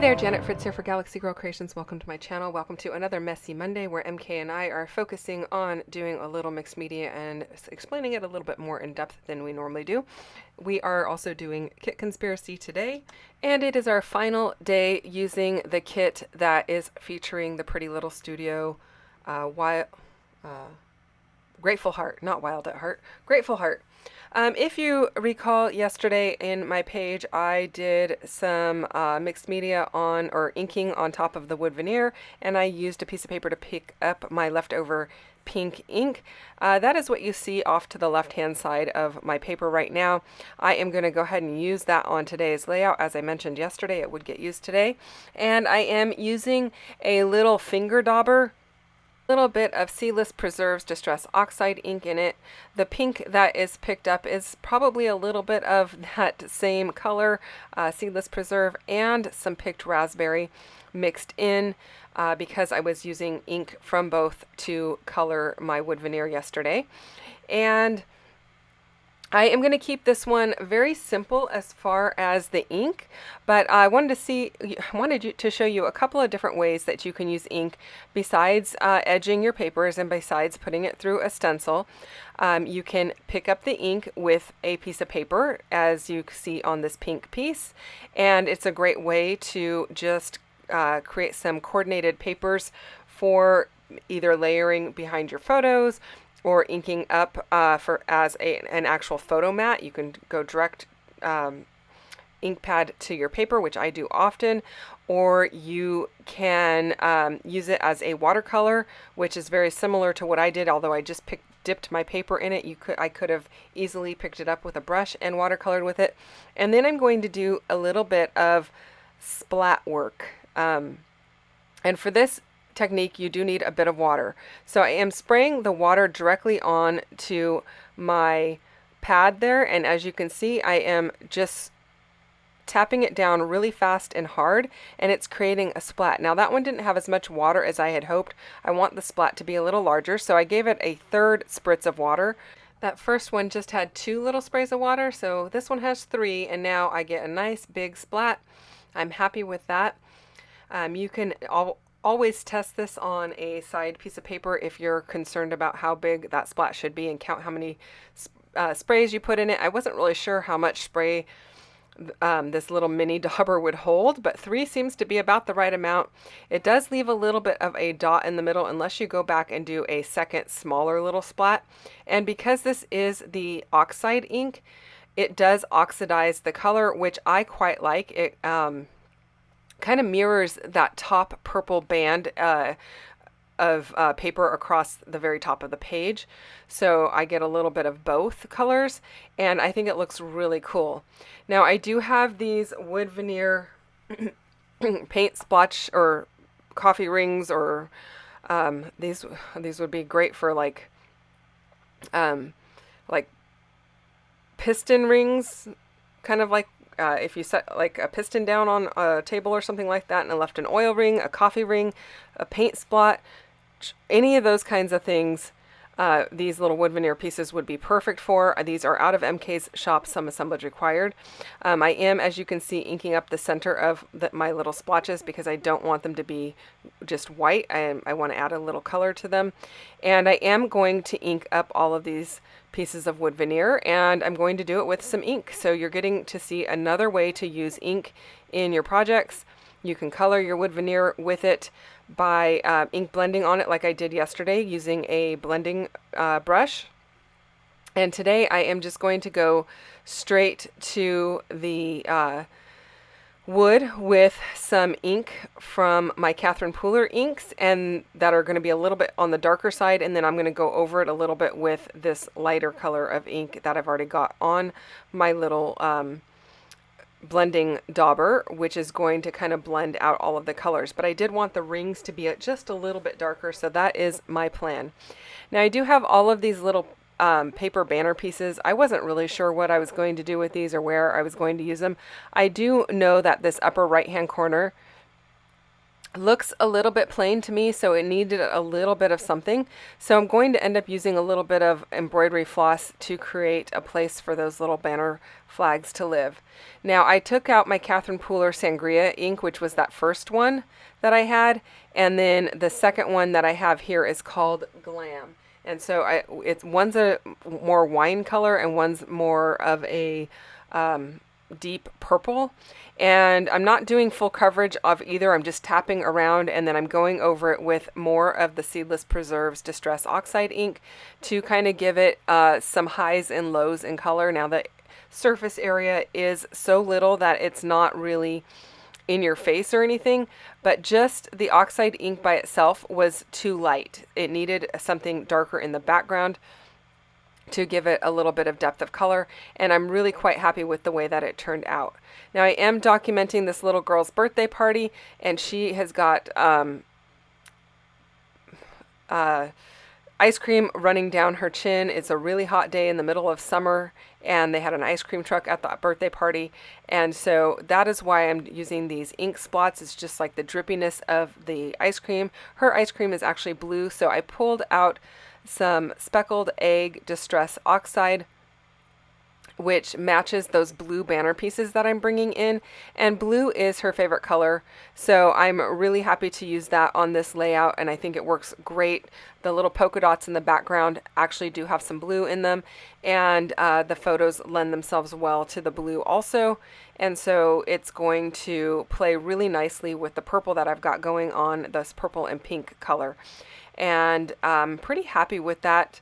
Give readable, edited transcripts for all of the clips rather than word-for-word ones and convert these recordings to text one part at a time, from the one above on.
there, Janet Fritz here for Galaxy Girl Creations. Welcome to my channel. Welcome to another Messy Monday where MK and I are focusing on doing a little mixed media and explaining it a little bit more in depth than we normally do. We are also doing Kit Conspiracy today, and it is our final day using the kit that is featuring the Pretty Little Studio Grateful Heart, not Wild at Heart, Grateful Heart. If you recall, yesterday in my page, I did some mixed media on, or inking on top of the wood veneer, and I used a piece of paper to pick up my leftover pink ink. That is what you see off to the left-hand side of my paper right now. I am going to go ahead and use that on today's layout. As I mentioned yesterday, it would get used today. And I am using a little finger dauber, little bit of Seedless Preserves Distress Oxide ink in it. The pink that is picked up is probably a little bit of that same color, Seedless Preserve, and some picked raspberry mixed in because I was using ink from both to color my wood veneer yesterday. And I am going to keep this one very simple as far as the ink, but I wanted to show you a couple of different ways that you can use ink besides edging your papers and besides putting it through a stencil. You can pick up the ink with a piece of paper, as you see on this pink piece, and it's a great way to just create some coordinated papers for either layering behind your photos or inking up as an actual photo mat. You can go direct ink pad to your paper, which I do often, or you can use it as a watercolor, which is very similar to what I did, although I just dipped my paper in it. I could have easily picked it up with a brush and watercolored with it. And then I'm going to do a little bit of splat work. And for this technique, you do need a bit of water. So I am spraying the water directly on to my pad there, and as you can see, I am just tapping it down really fast and hard, and it's creating a splat. Now that one didn't have as much water as I had hoped. I want the splat to be a little larger, so I gave it a third spritz of water. That first one just had 2 little sprays of water, so this one has 3, and now I get a nice big splat. I'm happy with that. You can always test this on a side piece of paper if you're concerned about how big that splat should be, and count how many sprays you put in it. I wasn't really sure how much spray this little mini dauber would hold, but 3 seems to be about the right amount. It does leave a little bit of a dot in the middle unless you go back and do a second smaller little splat. And because this is the oxide ink, it does oxidize the color, which I quite like. It kind of mirrors that top purple band of paper across the very top of the page. So I get a little bit of both colors, and I think it looks really cool. Now I do have these wood veneer paint splotch or coffee rings, or these would be great for like piston rings, kind of like if you set like a piston down on a table or something like that and left an oil ring, a coffee ring, a paint spot, any of those kinds of things, these little wood veneer pieces would be perfect for. These are out of MK's shop, some assemblage required. I am, as you can see, inking up the center of my little splotches because I don't want them to be just white. I want to add a little color to them. And I am going to ink up all of these pieces of wood veneer, and I'm going to do it with some ink. So you're getting to see another way to use ink in your projects. You can color your wood veneer with it by ink blending on it like I did yesterday using a blending brush. And today I am just going to go straight to the wood with some ink from my Catherine Pooler inks, and that are going to be a little bit on the darker side, and then I'm going to go over it a little bit with this lighter color of ink that I've already got on my little blending dauber, which is going to kind of blend out all of the colors. But I did want the rings to be just a little bit darker, so that is my plan. Now I do have all of these little paper banner pieces. I wasn't really sure what I was going to do with these or where I was going to use them. I do know that this upper right hand corner Looks a little bit plain to me, so it needed a little bit of something. So I'm going to end up using a little bit of embroidery floss to create a place for those little banner flags to live. Now I took out my Catherine Pooler Sangria ink, which was that first one that I had, and then the second one that I have here is called Glam. And so it's one's a more wine color and one's more of a deep purple. And I'm not doing full coverage of either. I'm just tapping around and then I'm going over it with more of the Seedless Preserves Distress Oxide ink to kind of give it some highs and lows in color. Now the surface area is so little that it's not really in your face or anything, but just the oxide ink by itself was too light. It needed something darker in the background to give it a little bit of depth of color, and I'm really quite happy with the way that it turned out. Now I am documenting this little girl's birthday party, and she has got ice cream running down her chin. It's a really hot day in the middle of summer, and they had an ice cream truck at the birthday party, and so that is why I'm using these ink spots. It's just like the drippiness of the ice cream. Her ice cream is actually blue, so I pulled out some speckled egg distress oxide, which matches those blue banner pieces that I'm bringing in, and blue is her favorite color, so I'm really happy to use that on this layout, and I think it works great. The little polka dots in the background actually do have some blue in them, and the photos lend themselves well to the blue also, and so it's going to play really nicely with the purple that I've got going on, this purple and pink color. And I'm pretty happy with that.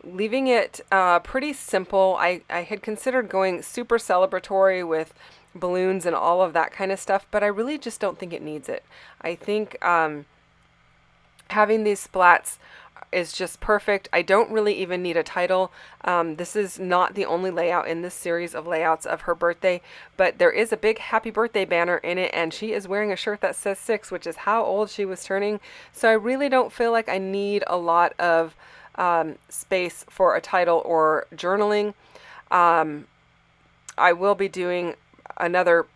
Leaving it pretty simple. I had considered going super celebratory with balloons and all of that kind of stuff, but I really just don't think it needs it. I think having these splats is just perfect. I don't really even need a title. This is not the only layout in this series of layouts of her birthday, but there is a big happy birthday banner in it, and she is wearing a shirt that says 6, which is how old she was turning. So I really don't feel like I need a lot of space for a title or journaling. I will be doing another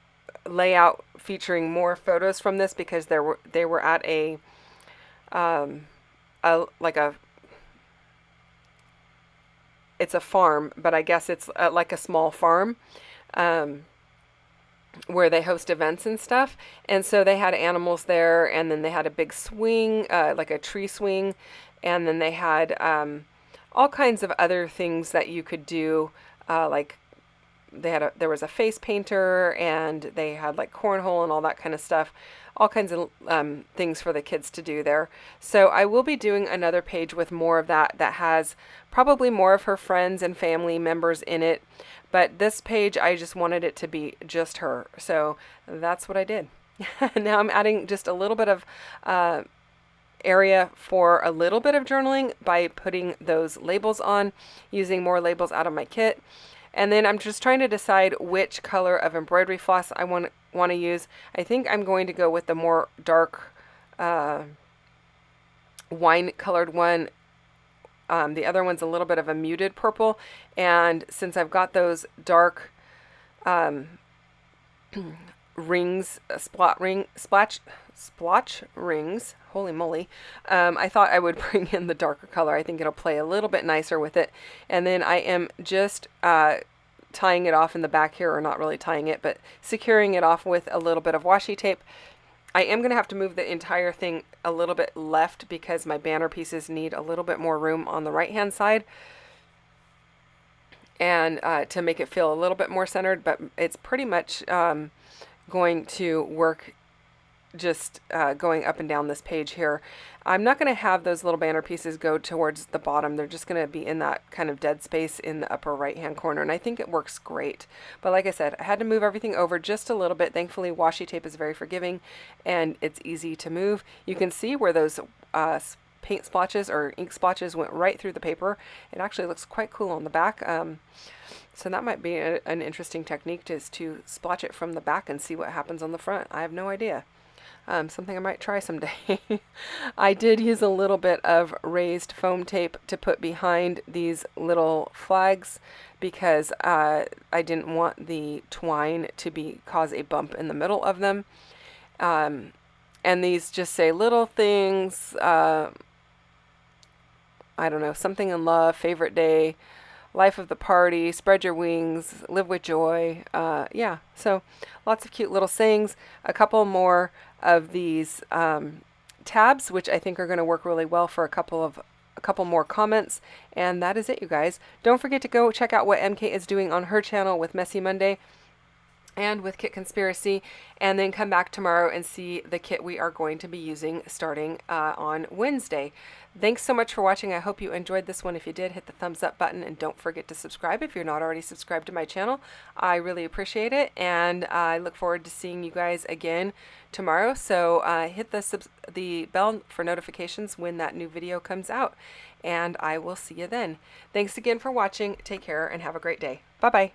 layout featuring more photos from this because they were at a it's a farm, but I guess it's like a small farm where they host events and stuff. And so they had animals there, and then they had a big swing, like a tree swing, and then they had all kinds of other things that you could do, like there was a face painter, and they had like cornhole and all that kind of stuff, all kinds of things for the kids to do there. So I will be doing another page with more of that has probably more of her friends and family members in it, but this page I just wanted it to be just her, so that's what I did. Now I'm adding just a little bit of area for a little bit of journaling by putting those labels on, using more labels out of my kit. And then I'm just trying to decide which color of embroidery floss I want to use. I think I'm going to go with the more dark wine colored one. The other one's a little bit of a muted purple, and since I've got those dark rings, splotch rings, holy moly, I thought I would bring in the darker color. I think it'll play a little bit nicer with it. And then I am just tying it off in the back here, or not really tying it, but securing it off with a little bit of washi tape. I am going to have to move the entire thing a little bit left because my banner pieces need a little bit more room on the right hand side, and to make it feel a little bit more centered, but it's pretty much going to work just going up and down this page here. I'm not going to have those little banner pieces go towards the bottom. They're just going to be in that kind of dead space in the upper right hand corner, and I think it works great. But like I said, I had to move everything over just a little bit. Thankfully, washi tape is very forgiving and it's easy to move. You can see where those paint splotches or ink splotches went right through the paper. It actually looks quite cool on the back. So that might be an interesting technique, just to splotch it from the back and see what happens on the front. I have no idea. Something I might try someday. I did use a little bit of raised foam tape to put behind these little flags because I didn't want the twine to cause a bump in the middle of them. And these just say little things, I don't know, something in love, favorite day, life of the party, spread your wings, live with joy. Yeah, so lots of cute little sayings. A couple more of these tabs, which I think are going to work really well for a couple more comments. And that is it, you guys. Don't forget to go check out what MK is doing on her channel with Messy Monday and with Kit Conspiracy, and then come back tomorrow and see the kit we are going to be using starting on Wednesday. Thanks so much for watching. I hope you enjoyed this one. If you did, hit the thumbs up button, and don't forget to subscribe if you're not already subscribed to my channel. I really appreciate it, and I look forward to seeing you guys again tomorrow. So hit the bell for notifications when that new video comes out, and I will see you then. Thanks again for watching. Take care and have a great day. Bye-bye.